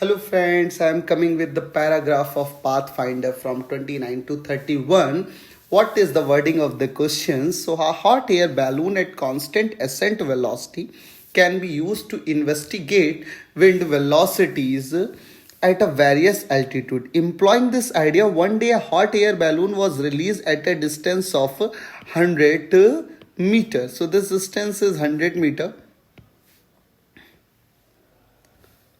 Hello friends, I am coming with the paragraph of Pathfinder from 29 to 31. What is the wording of the question? So a hot air balloon at constant ascent velocity can be used to investigate wind velocities at a various altitude. Employing this idea, one day a hot air balloon was released at a distance of 100 meters. So this distance is 100 meters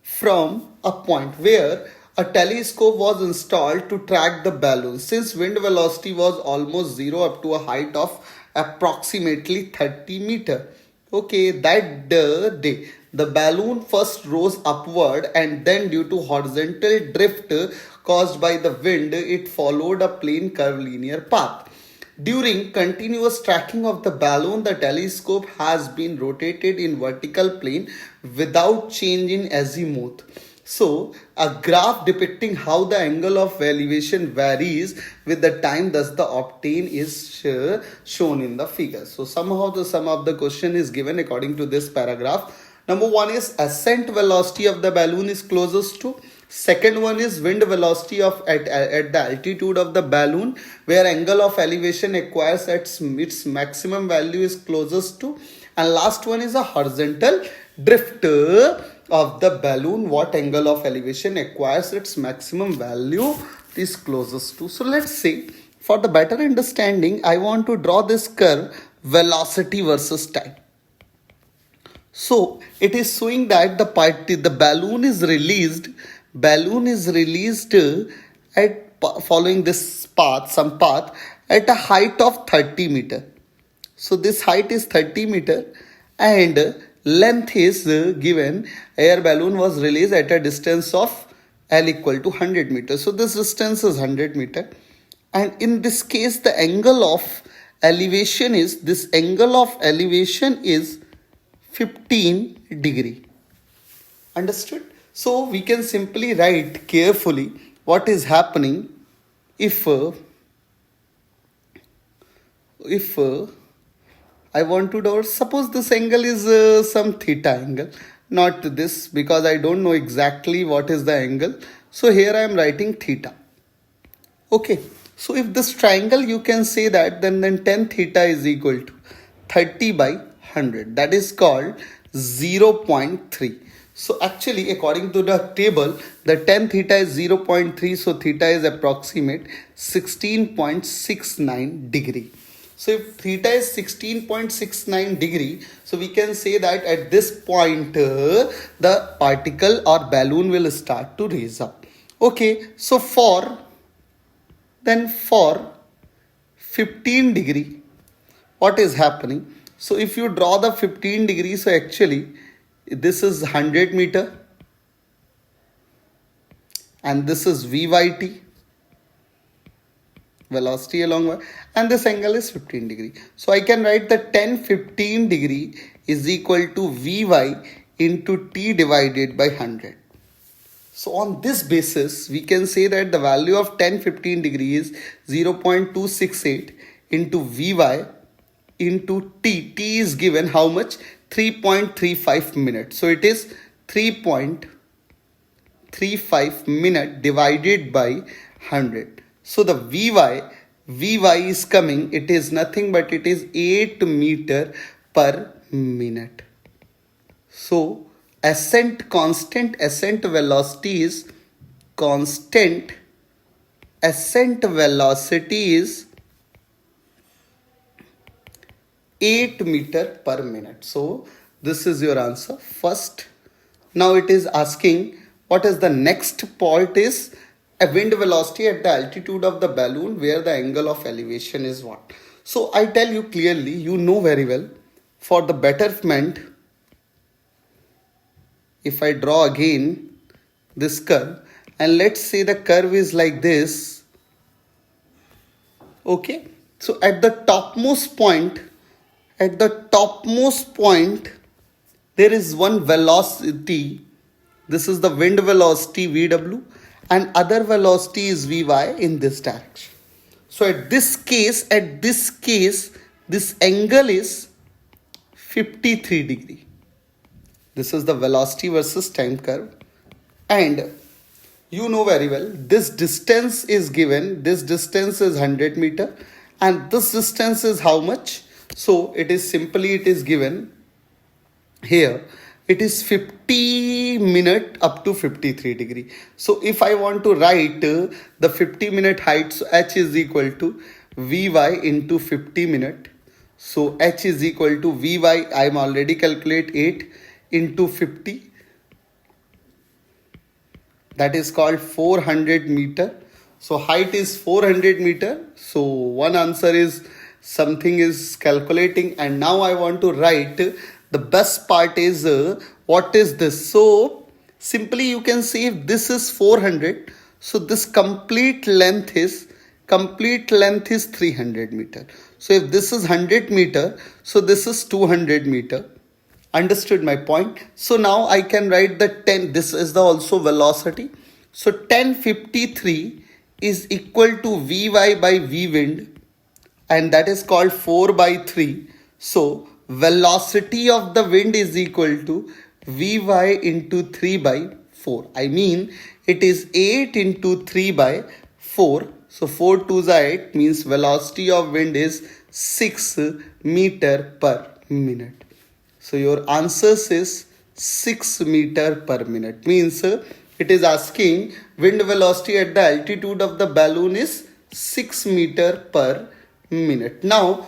from a point where a telescope was installed to track the balloon. Since wind velocity was almost zero up to a height of approximately 30 meter. Okay, that day the balloon first rose upward and then due to horizontal drift caused by the wind, it followed a plain curvilinear path. During continuous tracking of the balloon, the telescope has been rotated in vertical plane without change in azimuth. So, a graph depicting how the angle of elevation varies with the time, thus the obtained is shown in the figure. So, somehow the sum of the question is given according to this paragraph. Number one is ascent velocity of the balloon is closest to. Second one is wind velocity of at the altitude of the balloon where angle of elevation acquires at its maximum value is closest to. And last one is a horizontal drift of the balloon, what angle of elevation acquires its maximum value is closest to. So let's say for the better understanding, I want to draw this curve velocity versus time. So it is showing that the balloon is released at following this path, some path at a height of 30 meter. So this height is 30 meter and length is given. Air balloon was released at a distance of L equal to 100 meters. So this distance is 100 meter. And in this case, the angle of elevation is 15 degree. Understood? So we can simply write carefully what is happening if I want to draw, suppose this angle is some theta angle, not this because I don't know exactly what is the angle. So here I am writing theta. Okay, so if this triangle you can say that then tan theta is equal to 30 by 100. That is called 0.3. So actually according to the table, the tan theta is 0.3. So theta is approximate 16.69 degree. So if theta is 16.69 degree, so we can say that at this point the particle or balloon will start to raise up. Okay, so for 15 degree, what is happening? So if you draw the 15 degree, so actually this is 100 meter and this is VYT, velocity along y, and this angle is 15 degree. So I can write that tan 15 degree is equal to Vy into T divided by 100. So on this basis, we can say that the value of tan 15 degree is 0.268 into Vy into T. T is given how much? 3.35 minutes. So it is 3.35 minute divided by 100. So the Vy is coming, it is nothing but it is 8 meter per minute. So constant ascent velocity is 8 meter per minute. So this is your answer first. Now it is asking what is the next part is a wind velocity at the altitude of the balloon where the angle of elevation is what. So I tell you clearly, you know very well, for the betterment, if I draw again this curve and let's say the curve is like this. Okay, so at the topmost point there is one velocity. This is the wind velocity VW and other velocity is Vy in this direction. So at this case, this angle is 53 degree. This is the velocity versus time curve. And you know very well, this distance is given, this distance is 100 meter, and this distance is how much? So it is given here, it is 50 minute up to 53 degree. So if I want to write the 50 minute height, so h is equal to Vy into 50 minute. So h is equal to Vy, I am already calculate 8 into 50, that is called 400 meter. So height is 400 meter. So one answer is something is calculating. And now I want to write the best part is what is this? So simply you can see if this is 400, so this complete length is 300 meter. So if this is 100 meter, so this is 200 meter. Understood my point? So now I can write the 10, this is the also velocity. So 1053 is equal to Vy by V wind, and that is called 4 by 3. So velocity of the wind is equal to Vy into 3 by 4. I mean it is 8 into 3 by 4. So 4 2s are 8, means velocity of wind is 6 meter per minute. So your answers is 6 meter per minute. Means it is asking wind velocity at the altitude of the balloon is 6 meter per minute. Now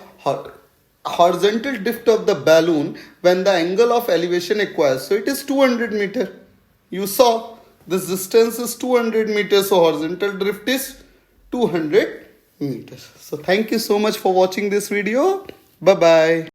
horizontal drift of the balloon when the angle of elevation acquires. So it is 200 meter. You saw this distance is 200 meters. So horizontal drift is 200 meters. So thank you so much for watching this video. Bye bye.